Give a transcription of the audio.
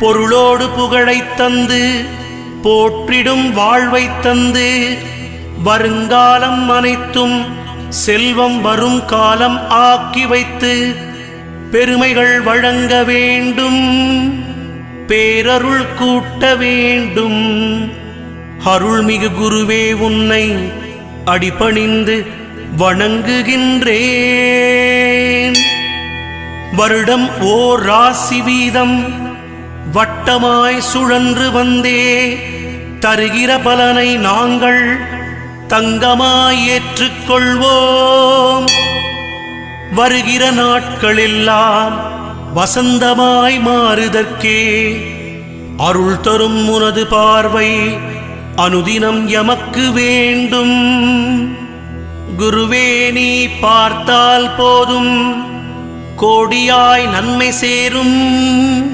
பொருளோடு புகழைத் தந்து போற்றிடும் வாழ்வைத் தந்து வருங்காலம் அனைத்தும் செல்வம் வரும் காலம் ஆக்கி வைத்து பெருமைகள் வழங்க வேண்டும், பேரருள் கூட்ட வேண்டும். அருள்மிகு குருவே உன்னை அடிபணிந்து வணங்குகின்றேன். வருடம் ஓர் ராசி வீதம் வட்டமாய் சுழன்று வந்தே தருகிற பலனை நாங்கள் தங்கமாய் ஏற்றுக்கொள்வோம். வருகிற நாட்களெல்லாம் வசந்தமாய் மாறுதற்கே அருள் தரும் உனது பார்வை அனுதினம் எமக்கு வேண்டும். குருவே நீ பார்த்தால் போதும் கோடியாய் நன்மை சேரும்.